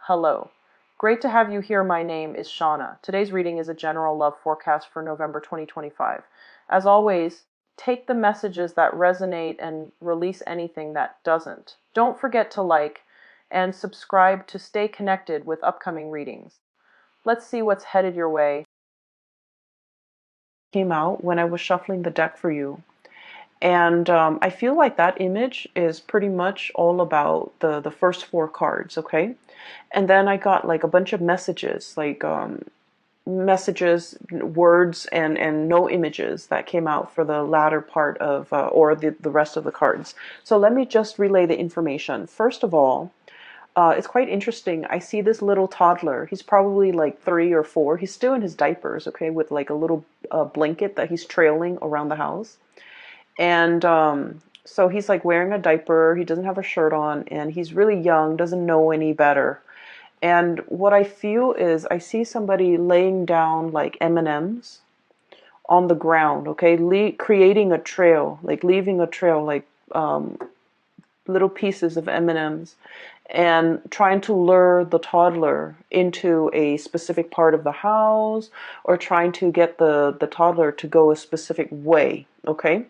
Hello. Great to have you here. My name is Shauna. Today's reading is a general love forecast for November 2025. As always, take the messages that resonate and release anything that doesn't. Don't forget to like and subscribe to stay connected with upcoming readings. Let's see what's headed your way. Came out when I was shuffling the deck for you. And I feel like that image is pretty much all about the first four cards, okay? And then I got like a bunch of messages, like messages, words, and no images that came out for the latter part of, or the rest of the cards. So let me just relay the information. First of all, it's quite interesting. I see this little toddler. He's probably like 3 or 4. He's still in his diapers, okay, with like a little blanket that he's trailing around the house. And so he's like wearing a diaper. He doesn't have a shirt on, and he's really young, doesn't know any better. And what I feel is I see somebody laying down like M&Ms on the ground, okay, creating a trail, like leaving a trail, like little pieces of M&Ms, and trying to lure the toddler into a specific part of the house, or trying to get the toddler to go a specific way, okay?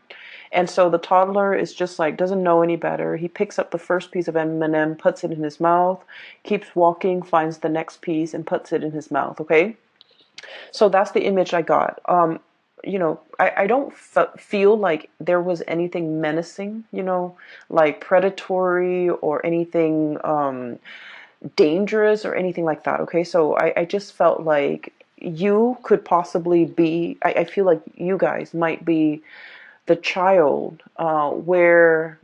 And so the toddler is just like, doesn't know any better. He picks up the first piece of M&M, puts it in his mouth, keeps walking, finds the next piece, and puts it in his mouth, okay? So that's the image I got. I don't feel like there was anything menacing, like predatory or anything dangerous or anything like that, okay? So I just felt like you could possibly be, I feel like you guys might be the child where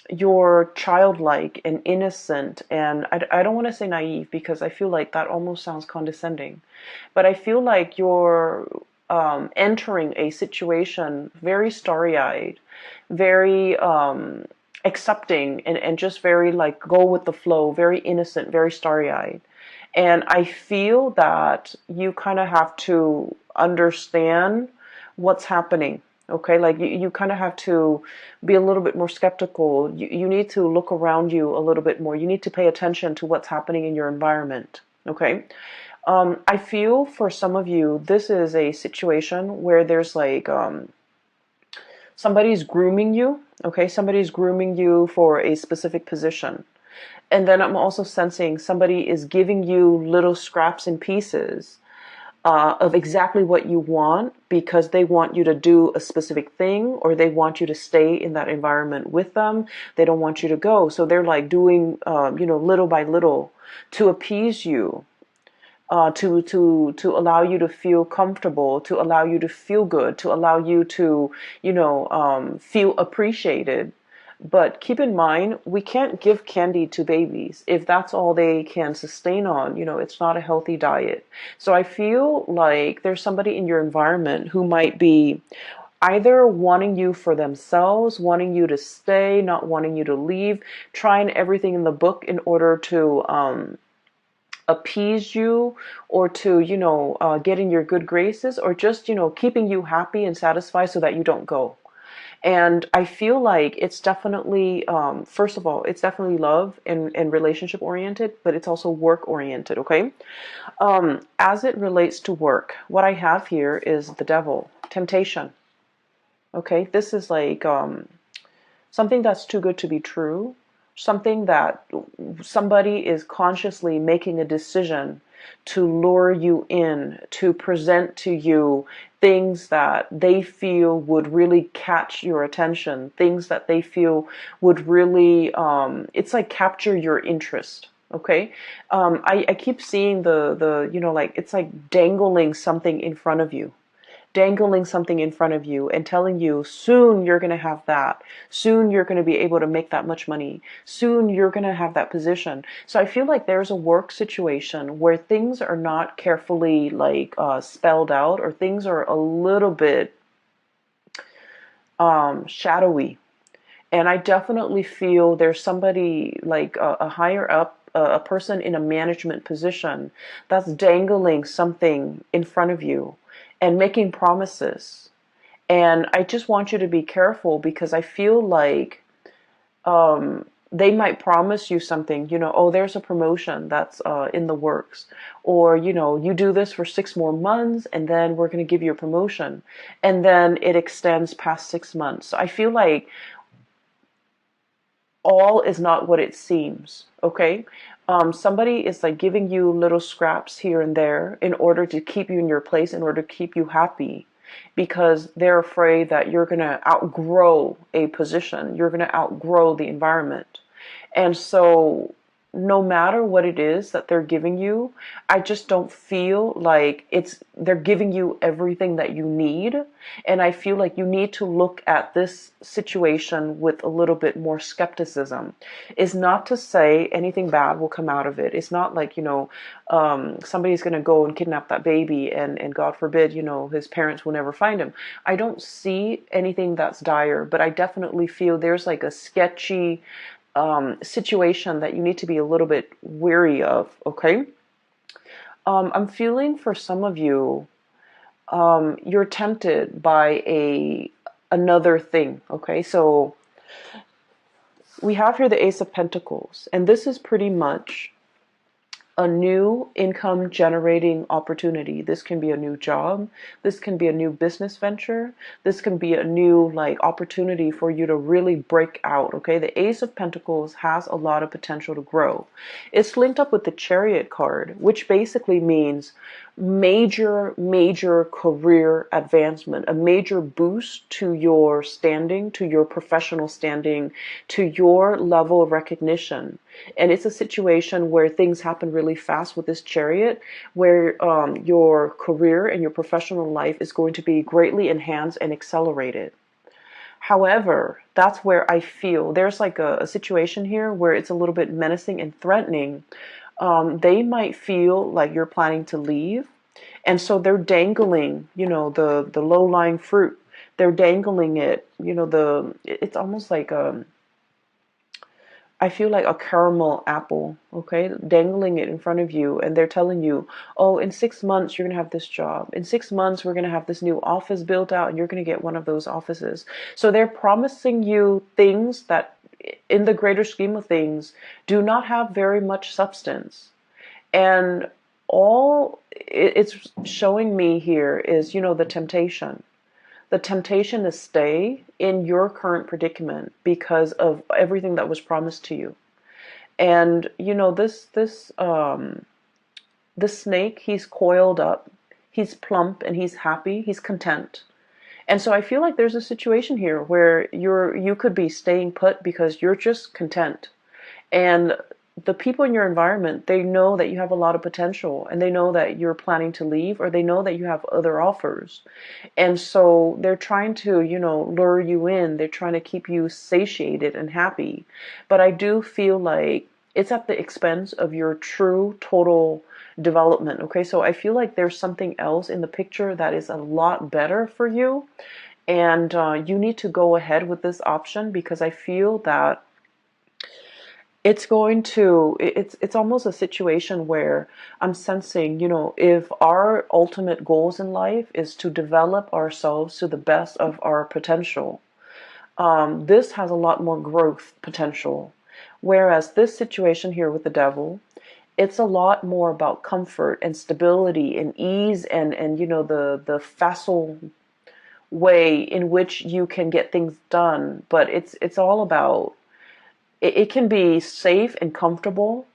you're childlike and innocent, and I don't want to say naive because I feel like that almost sounds condescending, but I feel like you're entering a situation very starry-eyed, very accepting, and just very like go with the flow, very innocent, very starry-eyed. And I feel that you kind of have to understand what's happening. Okay, like you kind of have to be a little bit more skeptical. You need to look around you a little bit more. You need to pay attention to what's happening in your environment. Okay, I feel for some of you, this is a situation where there's like somebody's grooming you. Okay, somebody's grooming you for a specific position. And then I'm also sensing somebody is giving you little scraps and pieces of exactly what you want, because they want you to do a specific thing, or they want you to stay in that environment with them. They don't want you to go. So they're like doing, little by little to appease you, to allow you to feel comfortable, to allow you to feel good, to allow you to, feel appreciated. But keep in mind, we can't give candy to babies if that's all they can sustain on. It's not a healthy diet. So I feel like there's somebody in your environment who might be either wanting you for themselves, wanting you to stay, not wanting you to leave, trying everything in the book in order to appease you, or to get in your good graces, or just keeping you happy and satisfied so that you don't go. And I feel like it's definitely, first of all, it's definitely love and relationship oriented, but it's also work oriented, okay? As it relates to work, what I have here is the devil, temptation, okay? This is like something that's too good to be true, something that somebody is consciously making a decision to lure you in, to present to you things that they feel would really catch your attention, things that they feel would really, it's like capture your interest. Okay, I keep seeing like it's like dangling something in front of you, and telling you soon you're going to have that. Soon you're going to be able to make that much money. Soon you're going to have that position. So I feel like there's a work situation where things are not carefully like spelled out, or things are a little bit shadowy. And I definitely feel there's somebody like a higher up, a person in a management position that's dangling something in front of you and making promises. And I just want you to be careful, because I feel like they might promise you something, oh, there's a promotion that's in the works, or, you do this for 6 more months and then we're going to give you a promotion. And then it extends past 6 months. So I feel like all is not what it seems, okay? Somebody is like giving you little scraps here and there in order to keep you in your place, in order to keep you happy, because they're afraid that you're going to outgrow a position, you're going to outgrow the environment. And so no matter what it is that they're giving you, I just don't feel like they're giving you everything that you need. And I feel like you need to look at this situation with a little bit more skepticism. It's not to say anything bad will come out of it. It's not like, somebody's going to go and kidnap that baby and God forbid, his parents will never find him. I don't see anything that's dire, but I definitely feel there's like a sketchy situation that you need to be a little bit wary of, okay? I'm feeling for some of you, you're tempted by another thing, okay? So we have here the Ace of Pentacles, and this is pretty much a new income generating opportunity. This can be a new job. This can be a new business venture. This can be a new opportunity for you to really break out. Okay. The Ace of Pentacles has a lot of potential to grow. It's linked up with the Chariot card, which basically means major career advancement, a major boost to your standing, to your professional standing, to your level of recognition. And it's a situation where things happen really fast with this Chariot, where your career and your professional life is going to be greatly enhanced and accelerated. However, that's where I feel there's like a situation here where it's a little bit menacing and threatening. They might feel like you're planning to leave. And so they're dangling, the low-lying fruit. They're dangling it, it's almost like I feel like a caramel apple, okay, dangling it in front of you, and they're telling you, oh, in 6 months you're gonna have this job. In 6 months we're gonna have this new office built out, and you're gonna get one of those offices. So they're promising you things that, in the greater scheme of things, do not have very much substance. And all it's showing me here is, the temptation. The temptation to stay in your current predicament because of everything that was promised to you. And this snake, he's coiled up, he's plump, and he's happy, he's content. And so I feel like there's a situation here where you could be staying put because you're just content. And the people in your environment, they know that you have a lot of potential, and they know that you're planning to leave, or they know that you have other offers. And so they're trying to, lure you in. They're trying to keep you satiated and happy. But I do feel like it's at the expense of your true total development. Okay, so I feel like there's something else in the picture that is a lot better for you. And you need to go ahead with this option, because I feel that it's almost a situation where I'm sensing, if our ultimate goals in life is to develop ourselves to the best of our potential, this has a lot more growth potential. Whereas this situation here with the devil, it's a lot more about comfort and stability and ease, and the facile way in which you can get things done. But it's all about, it can be safe and comfortable,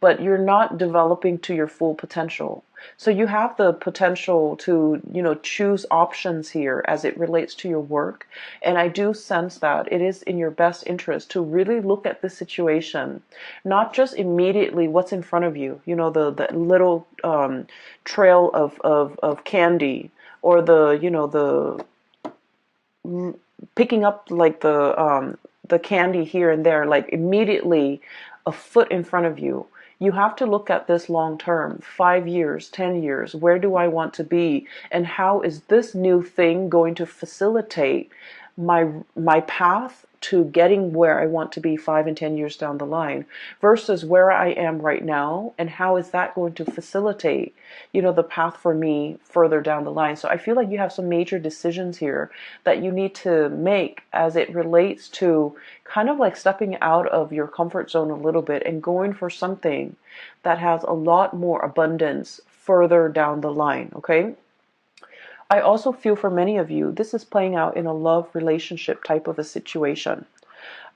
but you're not developing to your full potential. So you have the potential to, choose options here as it relates to your work. And I do sense that it is in your best interest to really look at this situation, not just immediately what's in front of you, the little trail of candy, or the picking up like the candy here and there, like immediately a foot in front of you. You have to look at this long term, 5 years, 10 years. Where do I want to be? And how is this new thing going to facilitate my path to getting where I want to be 5 and 10 years down the line versus where I am right now, and how is that going to facilitate, the path for me further down the line. So I feel like you have some major decisions here that you need to make as it relates to kind of like stepping out of your comfort zone a little bit and going for something that has a lot more abundance further down the line, okay? I also feel for many of you, this is playing out in a love relationship type of a situation.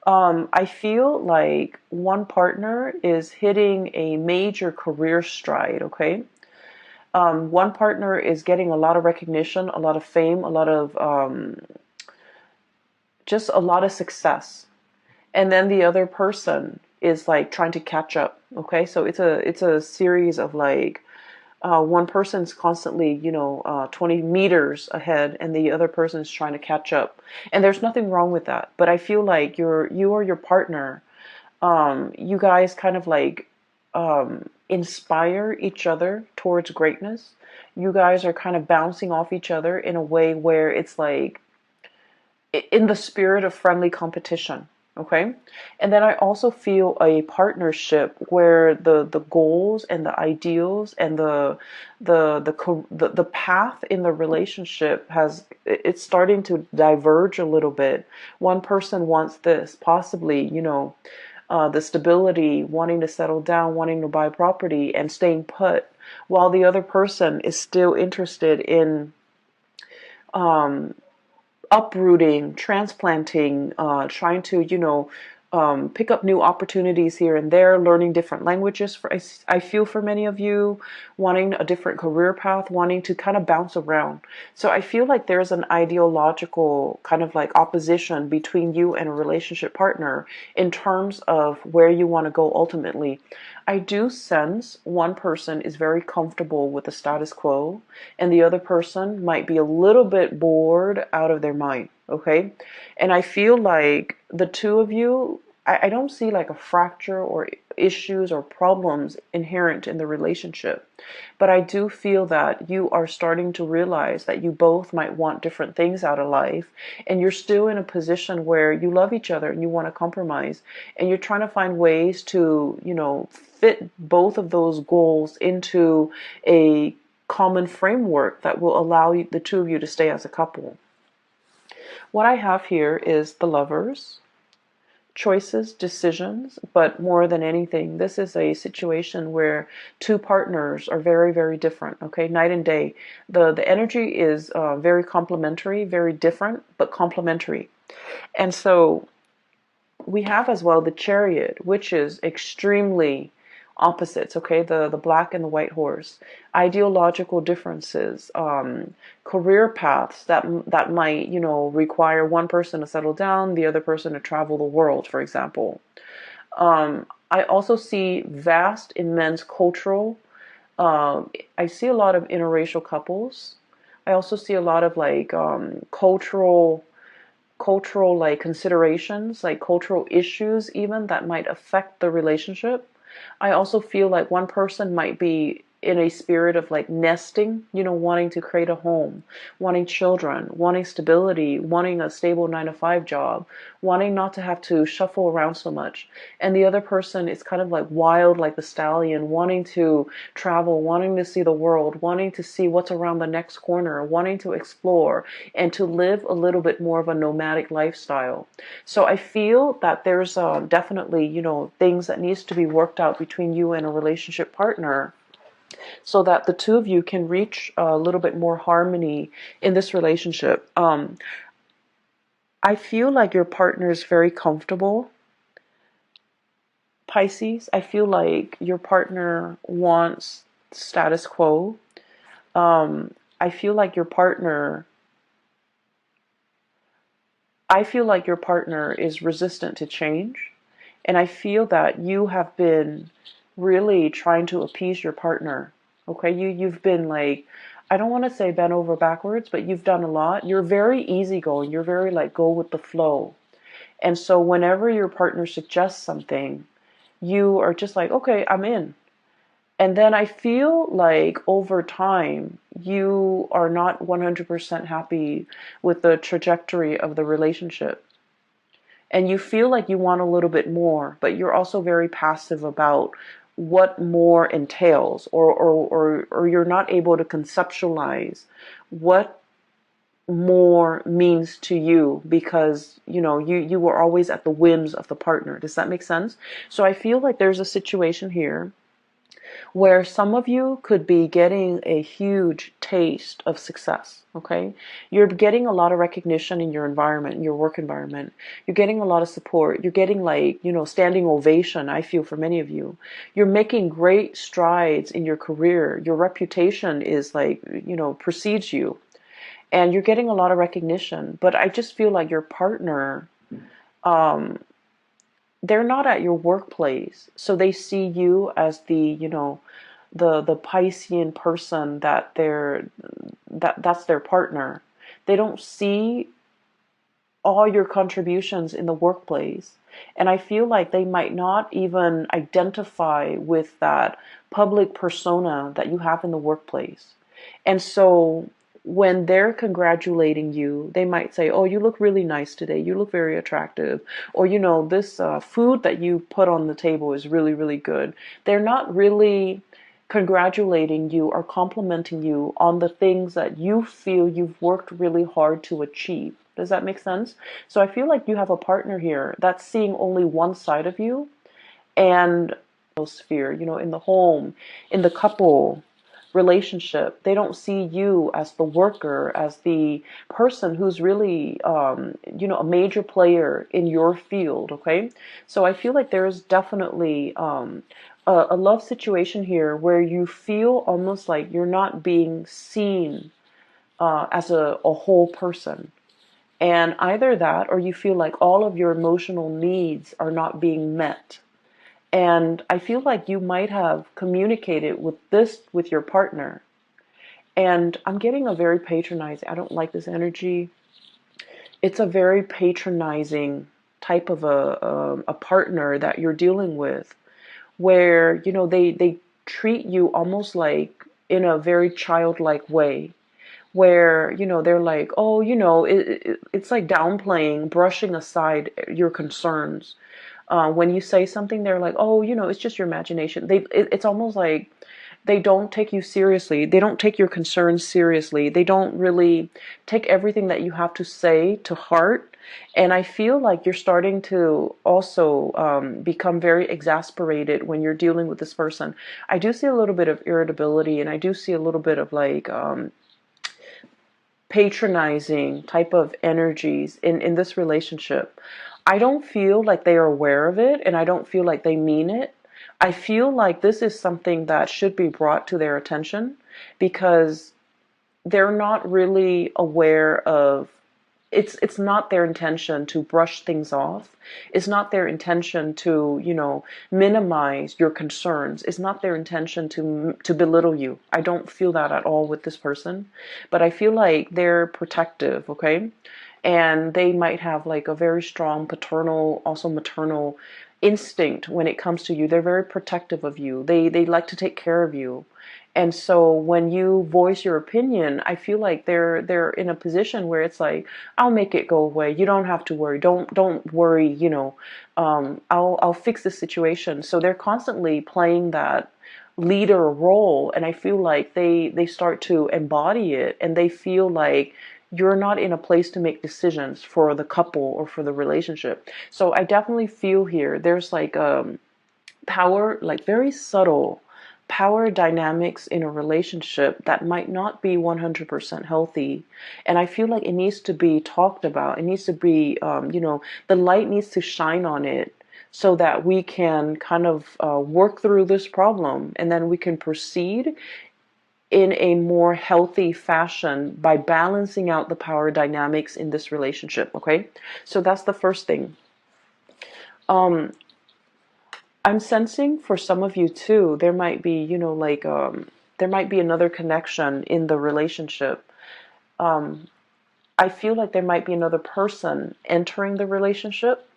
I feel like one partner is hitting a major career stride, okay? One partner is getting a lot of recognition, a lot of fame, a lot of just a lot of success. And then the other person is like trying to catch up, okay? So it's a series of like one person's constantly, 20 meters ahead, and the other person is trying to catch up. And there's nothing wrong with that. But I feel like you or your partner, you guys kind of like inspire each other towards greatness. You guys are kind of bouncing off each other in a way where it's like in the spirit of friendly competition. Okay. And then I also feel a partnership where the goals and the ideals and the path in the relationship it's starting to diverge a little bit. One person wants this, possibly, the stability, wanting to settle down, wanting to buy property and staying put, while the other person is still interested in uprooting, transplanting, trying to, pick up new opportunities here and there, learning different languages. I feel for many of you, wanting a different career path, wanting to kind of bounce around. So I feel like there's an ideological kind of like opposition between you and a relationship partner in terms of where you want to go ultimately. I do sense one person is very comfortable with the status quo, and the other person might be a little bit bored out of their mind, okay? And I feel like the two of you, I don't see like a fracture or issues or problems inherent in the relationship. But I do feel that you are starting to realize that you both might want different things out of life, and you're still in a position where you love each other and you want to compromise, and you're trying to find ways to, fit both of those goals into a common framework that will allow the two of you to stay as a couple. What I have here is the Lovers, choices, decisions, but more than anything, this is a situation where two partners are very, very different, okay? Night and day. The energy is very complementary, very different, but complementary. And so we have as well the Chariot, which is extremely opposites, okay? The black and the white horse, ideological differences, career paths that might, require one person to settle down, the other person to travel the world, for example. I also see vast, immense cultural. I see a lot of interracial couples. I also see a lot of like cultural like considerations, like cultural issues even that might affect the relationship. I also feel like one person might be in a spirit of like nesting, wanting to create a home, wanting children, wanting stability, wanting a stable 9 to 5 job, wanting not to have to shuffle around so much. And the other person is kind of like wild, like the stallion, wanting to travel, wanting to see the world, wanting to see what's around the next corner, wanting to explore and to live a little bit more of a nomadic lifestyle. So I feel that there's definitely, things that needs to be worked out between you and a relationship partner, so that the two of you can reach a little bit more harmony in this relationship. I feel like your partner is very comfortable, Pisces. I feel like your partner wants status quo. I feel like your partner is resistant to change. And I feel that you have been really trying to appease your partner. Okay, you've been like, I don't want to say bent over backwards, but you've done a lot. You're very easygoing. You're very like go with the flow. And so whenever your partner suggests something, you are just like, okay, I'm in. And then I feel like over time, you are not 100% happy with the trajectory of the relationship. And you feel like you want a little bit more, but you're also very passive about what more entails, or you're not able to conceptualize what more means to you, because you were always at the whims of the partner. Does that make sense? So I feel like there's a situation here where some of you could be getting a huge taste of success. Okay, you're getting a lot of recognition in your environment, in your work environment. You're getting a lot of support. You're getting, like, standing ovation. I feel for many of you, you're making great strides in your career. Your reputation is, like, precedes you, and you're getting a lot of recognition. But I just feel like your partner, um, they're not at your workplace, so they see you as the Piscean person that's their partner. They don't see all your contributions in the workplace, and I feel like they might not even identify with that public persona that you have in the workplace. And so when they're congratulating you, they might say, "Oh, you look really nice today. You look very attractive." Or, "This food that you put on the table is really, really good." They're not really congratulating you or complimenting you on the things that you feel you've worked really hard to achieve. Does that make sense? So I feel like you have a partner here that's seeing only one side of you, and sphere, in the home, in the couple relationship, they don't see you as the worker, as the person who's really, a major player in your field. Okay, so I feel like there's definitely a love situation here where you feel almost like you're not being seen as a whole person. And either that, or you feel like all of your emotional needs are not being met. And I feel like you might have communicated with your partner. And I'm getting a very patronizing, I don't like this energy. It's a very patronizing type of a partner that you're dealing with, where, they treat you almost like in a very childlike way, where, they're like, "Oh, it's like downplaying, brushing aside your concerns. When you say something, they're like, "Oh, it's just your imagination." It's almost like they don't take you seriously. They don't take your concerns seriously. They don't really take everything that you have to say to heart. And I feel like you're starting to also become very exasperated when you're dealing with this person. I do see a little bit of irritability, and I do see a little bit of, like, patronizing type of energies in this relationship. I don't feel like they are aware of it, and I don't feel like they mean it. I feel like this is something that should be brought to their attention, because they're not really aware of, it's not their intention to brush things off. It's not their intention to, minimize your concerns. It's not their intention to belittle you. I don't feel that at all with this person. But I feel like they're protective, okay? And they might have, like, a very strong paternal, also maternal instinct when it comes to you. They're very protective of you. They like to take care of you. And so when you voice your opinion, I feel like they're in a position where it's like, "I'll make it go away. You don't have to worry. Don't worry. I'll fix the situation." So they're constantly playing that leader role, and I feel like they start to embody it, and they feel like you're not in a place to make decisions for the couple or for the relationship. So I definitely feel here there's, like, power, like very subtle power dynamics in a relationship that might not be 100% healthy. And I feel like it needs to be talked about. It needs to be, the light needs to shine on it, so that we can kind of work through this problem, and then we can proceed in a more healthy fashion by balancing out the power dynamics in this relationship. Okay, so that's the first thing. um I'm sensing for some of you too, there might be, like, there might be another connection in the relationship. Um, I feel like there might be another person entering the relationship.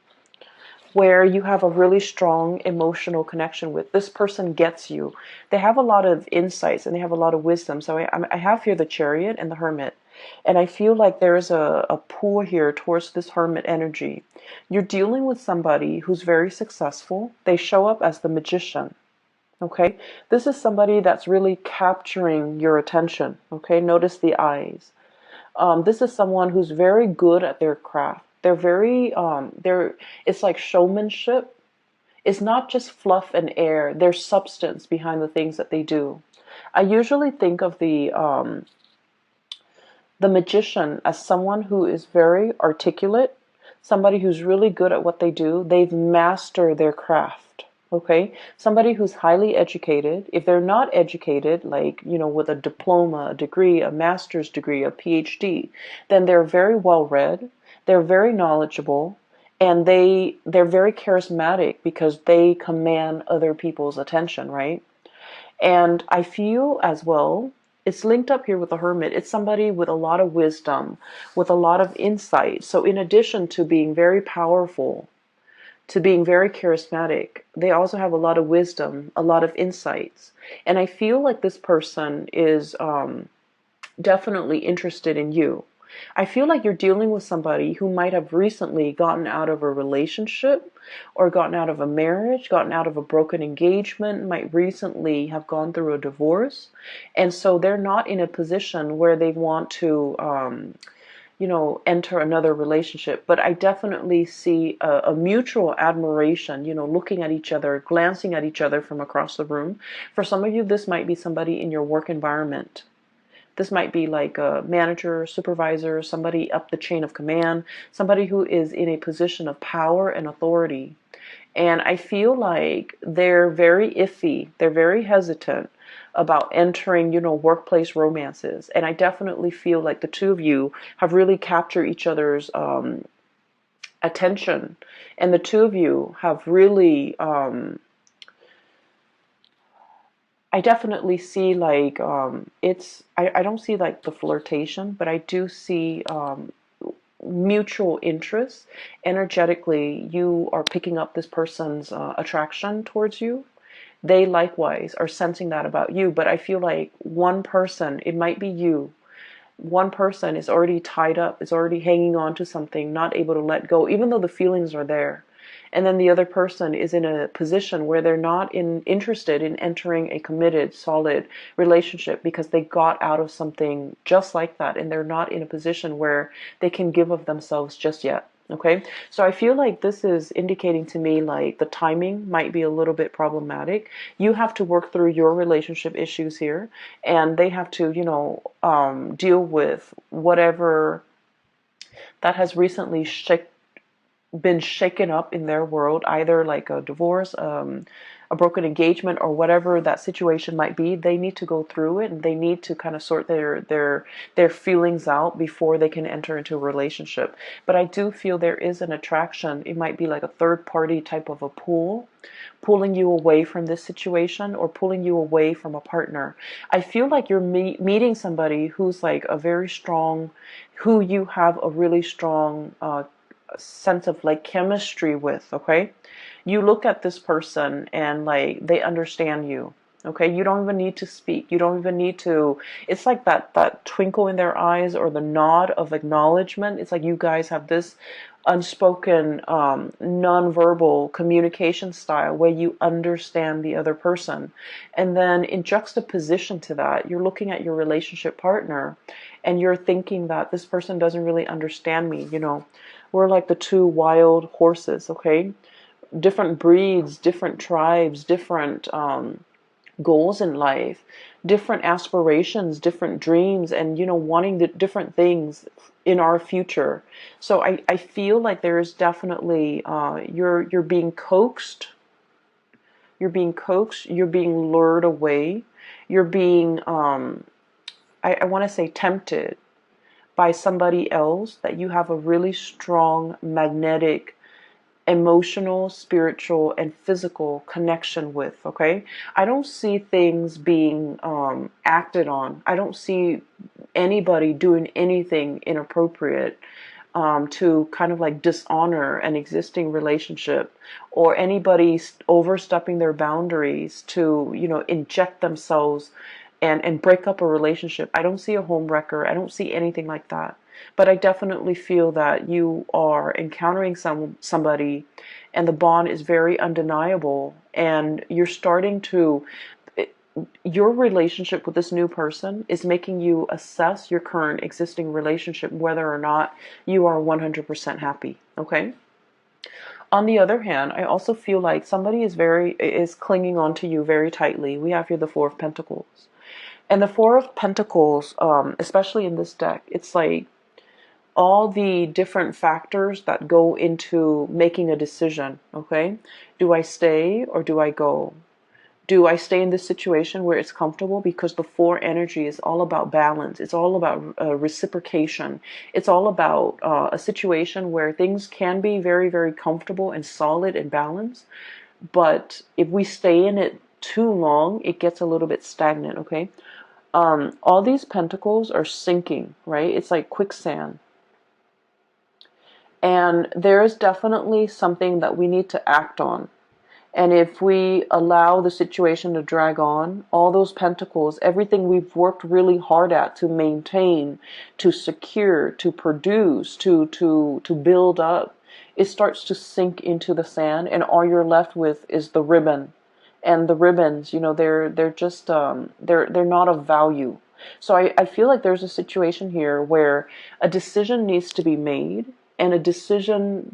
where you have a really strong emotional connection with. This person gets you. They have a lot of insights and they have a lot of wisdom. So I have here the Chariot and the Hermit. And I feel like there is a pull here towards this Hermit energy. You're dealing with somebody who's very successful. They show up as the Magician. Okay, this is somebody that's really capturing your attention. Okay, notice the eyes. This is someone who's very good at their craft. They're very, it's like showmanship. It's not just fluff and air. There's substance behind the things that they do. I usually think of the magician as someone who is very articulate, somebody who's really good at what they do. They've mastered their craft. Okay, somebody who's highly educated. If they're not educated, like, with a diploma, a degree, a master's degree, a PhD, then they're very well read, they're very knowledgeable, and they're very charismatic because they command other people's attention, right? And I feel as well, it's linked up here with the Hermit. It's somebody with a lot of wisdom, with a lot of insight. So in addition to being very powerful, to being very charismatic, they also have a lot of wisdom, a lot of insights. And I feel like this person is definitely interested in you. I feel like you're dealing with somebody who might have recently gotten out of a relationship or gotten out of a marriage, gotten out of a broken engagement, might recently have gone through a divorce. And so they're not in a position where they want to enter another relationship. But I definitely see a mutual admiration, looking at each other, glancing at each other from across the room. For some of you, this might be somebody in your work environment. This might be like a manager, supervisor, somebody up the chain of command, somebody who is in a position of power and authority. And I feel like they're very iffy. They're very hesitant about entering, workplace romances. And I definitely feel like the two of you have really captured each other's attention. And the two of you have really, I definitely see like, I don't see like the flirtation, but I do see mutual interest. Energetically, you are picking up this person's attraction towards you. They likewise are sensing that about you. But I feel like one person, it might be you, one person is already tied up, is already hanging on to something, not able to let go, even though the feelings are there. And then the other person is in a position where they're not interested in entering a committed, solid relationship because they got out of something just like that, and they're not in a position where they can give of themselves just yet. Okay, so I feel like this is indicating to me like the timing might be a little bit problematic. You have to work through your relationship issues here, and they have to, deal with whatever that has recently been shaken up in their world, either like a divorce, a broken engagement, or whatever that situation might be. They need to go through it, and they need to kind of sort their feelings out before they can enter into a relationship. But I do feel there is an attraction. It might be like a third party type of a pull, pulling you away from this situation or pulling you away from a partner. I feel like you're meeting somebody who's like a very strong, who you have a really strong sense of like chemistry with. Okay, you look at this person and like they understand you. Okay, you don't even need to speak, you don't even need to, it's like that twinkle in their eyes or the nod of acknowledgement. It's like you guys have this unspoken non-verbal communication style where you understand the other person. And then in juxtaposition to that, you're looking at your relationship partner and you're thinking that this person doesn't really understand me. We're like the two wild horses. Okay, different breeds, different tribes, different goals in life, different aspirations, different dreams, and wanting the different things in our future. So I feel like there is definitely you're being coaxed, you're being lured away, you're being I want to say tempted by somebody else that you have a really strong magnetic, emotional, spiritual, and physical connection with. Okay, I don't see things being acted on. I don't see anybody doing anything inappropriate. to kind of like dishonor an existing relationship, or anybody overstepping their boundaries to, inject themselves and break up a relationship. I don't see a home wrecker. I don't see anything like that. But I definitely feel that you are encountering somebody and the bond is very undeniable, and you're starting to your relationship with this new person is making you assess your current existing relationship, whether or not you are 100% happy. Okay. On the other hand, I also feel like somebody is clinging on to you very tightly. We have here the Four of Pentacles, and the Four of Pentacles, especially in this deck, it's like all the different factors that go into making a decision. Okay, do I stay or do I go? Do I stay in this situation where it's comfortable? Because the four energy is all about balance. It's all about reciprocation. It's all about a situation where things can be very, very comfortable and solid and balanced. But if we stay in it too long, it gets a little bit stagnant, okay? All these pentacles are sinking, right? It's like quicksand. And there is definitely something that we need to act on. And if we allow the situation to drag on, all those pentacles, everything we've worked really hard at to maintain, to secure, to produce, to build up, it starts to sink into the sand, and all you're left with is the ribbon. And the ribbons, they're just they're not of value. So I feel like there's a situation here where a decision needs to be made, and a decision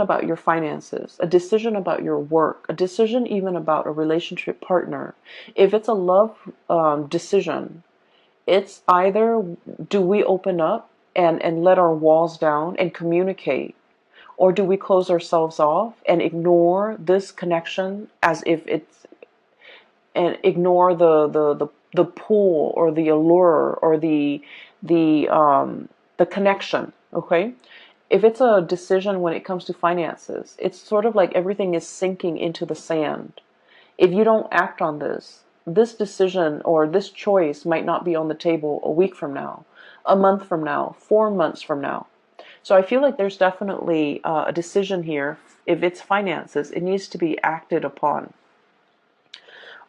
about your finances, a decision about your work, a decision even about a relationship partner. If it's a love decision, it's either do we open up and let our walls down and communicate, or do we close ourselves off and ignore this connection as if it's, and ignore the pull or the allure or the connection, okay? If it's a decision when it comes to finances, it's sort of like everything is sinking into the sand. If you don't act on this decision or this choice might not be on the table a week from now, a month from now, 4 months from now. So I feel like there's definitely a decision here. If it's finances, it needs to be acted upon.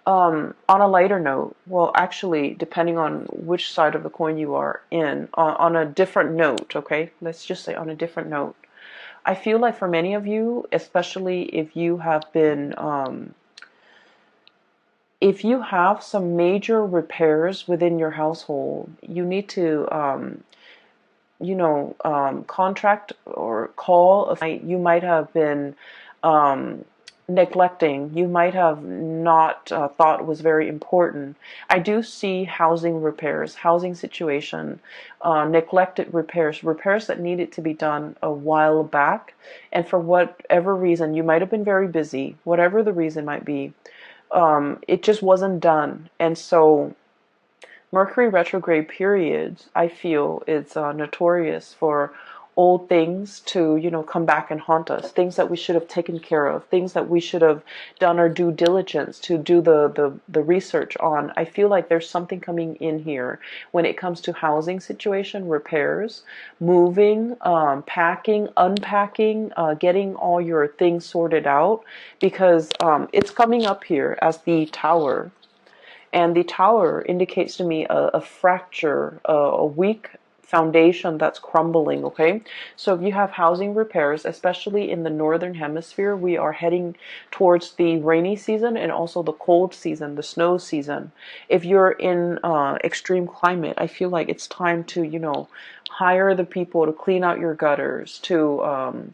On a lighter note, well, actually, depending on which side of the coin you are in, on a different note, okay? Let's just say on a different note. I feel like for many of you, especially if you have been, if you have some major repairs within your household, you need to, contract or call. You might have been neglecting, you might have not thought was very important. I do see housing repairs, housing situation, neglected repairs that needed to be done a while back, and for whatever reason, you might have been very busy, whatever the reason might be, it just wasn't done. And so Mercury retrograde periods, I feel, is notorious for old things to, come back and haunt us. Things that we should have taken care of. Things that we should have done our due diligence to do the research on. I feel like there's something coming in here when it comes to housing situation, repairs, moving, packing, unpacking, getting all your things sorted out, because it's coming up here as the Tower. And the Tower indicates to me a fracture, a weak foundation that's crumbling, okay? So if you have housing repairs, especially in the northern hemisphere, we are heading towards the rainy season and also the cold season, the snow season. If you're in extreme climate, I feel like it's time to, hire the people to clean out your gutters, to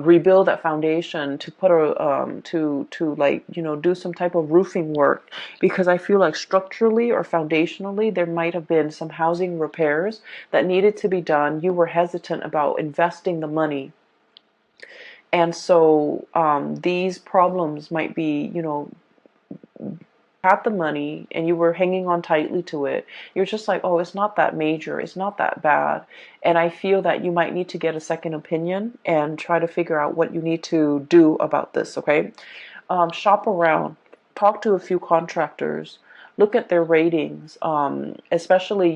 rebuild that foundation, to put a to like do some type of roofing work, because I feel like structurally or foundationally there might have been some housing repairs that needed to be done. You were hesitant about investing the money, and so these problems might be, had the money and you were hanging on tightly to it. You're just like, oh, it's not that major, it's not that bad. And I feel that you might need to get a second opinion and try to figure out what you need to do about this, okay? Shop around, talk to a few contractors, look at their ratings, especially,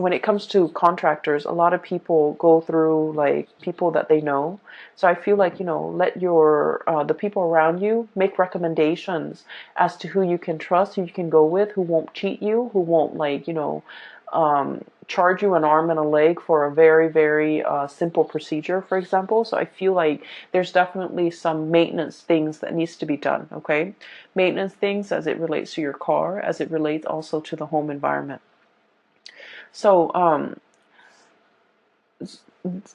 when it comes to contractors, a lot of people go through like people that they know. So I feel like, let your the people around you make recommendations as to who you can trust, who you can go with, who won't cheat you, who won't like, charge you an arm and a leg for a very, very simple procedure, for example. So I feel like there's definitely some maintenance things that needs to be done, okay? Maintenance things as it relates to your car, as it relates also to the home environment. So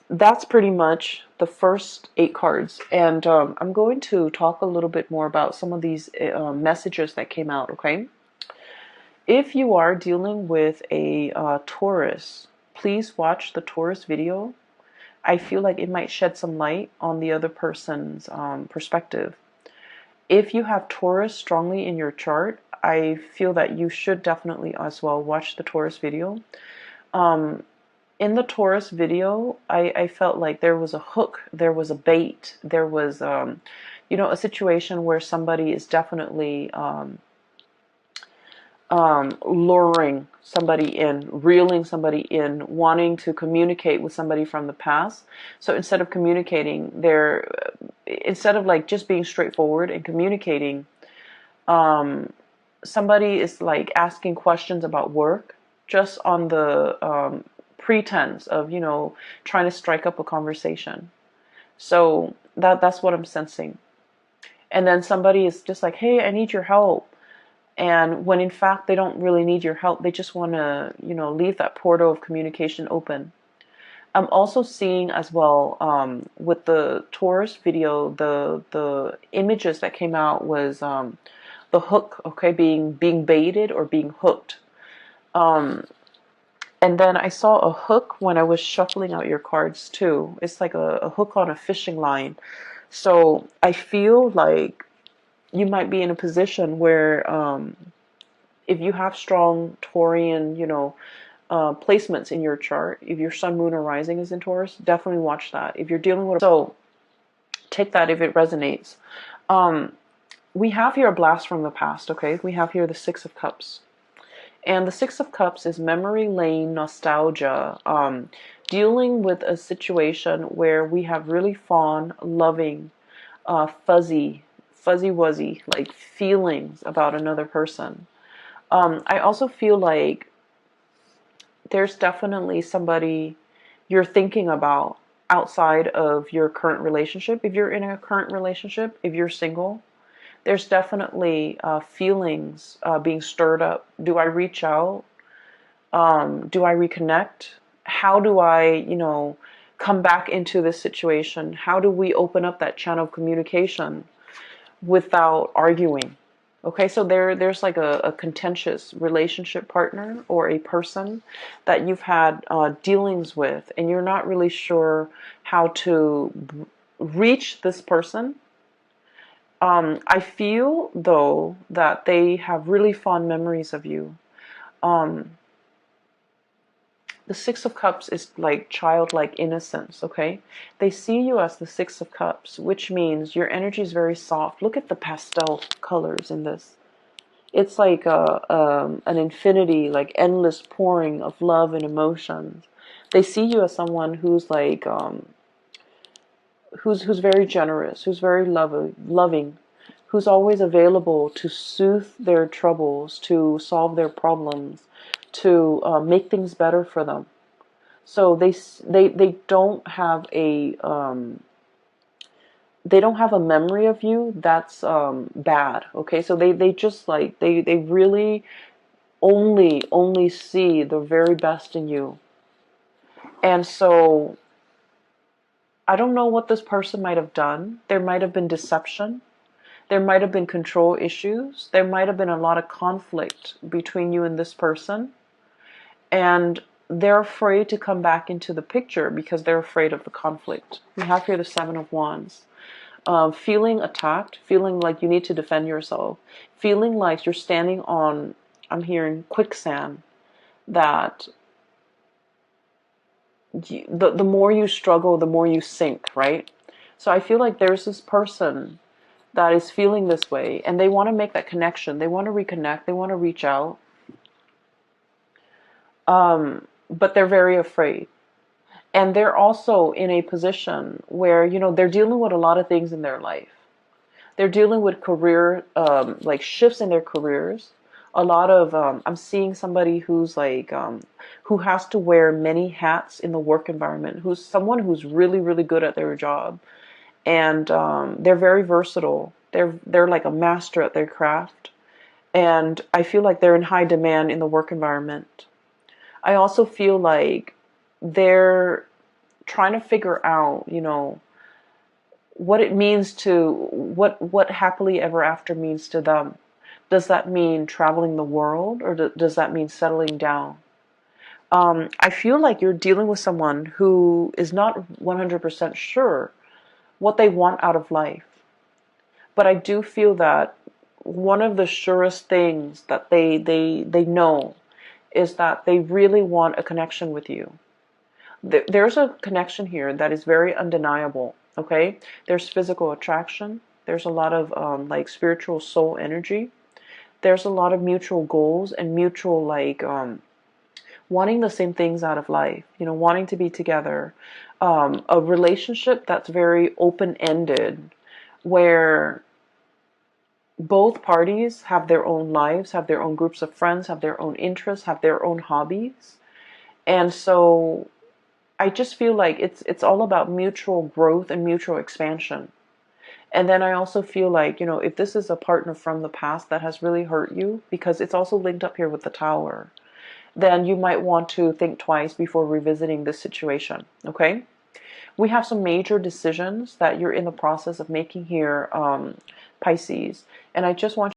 that's pretty much the first 8 cards. And I'm going to talk a little bit more about some of these messages that came out, okay? If you are dealing with a Taurus, please watch the Taurus video. I feel like it might shed some light on the other person's perspective. If you have Taurus strongly in your chart, I feel that you should definitely as well watch the Taurus video. In the Taurus video, I felt like there was a hook, there was a bait, there was, a situation where somebody is definitely luring somebody in, reeling somebody in, wanting to communicate with somebody from the past. So instead of communicating, instead of like just being straightforward and communicating, somebody is like asking questions about work just on the pretense of, trying to strike up a conversation. So that's what I'm sensing. And then somebody is just like, hey, I need your help. And when in fact they don't really need your help, they just want to, leave that portal of communication open. I'm also seeing as well with the Taurus video, the images that came out was the hook, okay, being baited or being hooked. And then I saw a hook when I was shuffling out your cards too. It's like a hook on a fishing line. So I feel like you might be in a position where if you have strong Taurian, placements in your chart, if your sun, moon, or rising is in Taurus, definitely watch that. If you're dealing with, so take that if it resonates. We have here a blast from the past, okay? We have here the Six of Cups. And the Six of Cups is memory lane, nostalgia, dealing with a situation where we have really fond, loving, fuzzy wuzzy, like feelings about another person. I also feel like there's definitely somebody you're thinking about outside of your current relationship. If you're in a current relationship, if you're single, there's definitely feelings being stirred up. Do I reach out? Do I reconnect? How do I, come back into this situation? How do we open up that channel of communication without arguing? Okay, so there's like a contentious relationship partner or a person that you've had dealings with, and you're not really sure how to reach this person. I feel, though, that they have really fond memories of you. The Six of Cups is like childlike innocence, okay? They see you as the Six of Cups, which means your energy is very soft. Look at the pastel colors in this. It's like an infinity, like endless pouring of love and emotions. They see you as someone who's like, who's very generous, who's very loving, who's always available to soothe their troubles, to solve their problems, to make things better for them. So they don't have a memory of you that's bad. Okay, so they just like they really only see the very best in you. And so I don't know what this person might have done. There might have been deception. There might have been control issues. There might have been a lot of conflict between you and this person. And they're afraid to come back into the picture because they're afraid of the conflict. We have here the Seven of Wands. Feeling attacked, feeling like you need to defend yourself, feeling like you're standing on, I'm hearing, quicksand, that the more you struggle, the more you sink, right? So I feel like there's this person that is feeling this way, and they want to make that connection. They want to reconnect. They want to reach out. but they're very afraid. And they're also in a position where, they're dealing with a lot of things in their life. They're dealing with career, like shifts in their careers. A lot of, I'm seeing somebody who's like, who has to wear many hats in the work environment, who's someone who's really, really good at their job. And they're very versatile. They're like a master at their craft. And I feel like they're in high demand in the work environment. I also feel like they're trying to figure out, what it means to what happily ever after means to them. Does that mean traveling the world, or does that mean settling down? I feel like you're dealing with someone who is not 100% sure what they want out of life. But I do feel that one of the surest things that they know is that they really want a connection with you. There's a connection here that is very undeniable. Okay, there's physical attraction. There's a lot of like spiritual soul energy. There's a lot of mutual goals and mutual like wanting the same things out of life. Wanting to be together. A relationship that's very open-ended, where both parties have their own lives, have their own groups of friends, have their own interests, have their own hobbies. And so I just feel like it's all about mutual growth and mutual expansion. And then I also feel like, if this is a partner from the past that has really hurt you, because it's also linked up here with the Tower, then you might want to think twice before revisiting this situation, okay? We have some major decisions that you're in the process of making here, Pisces. And I just want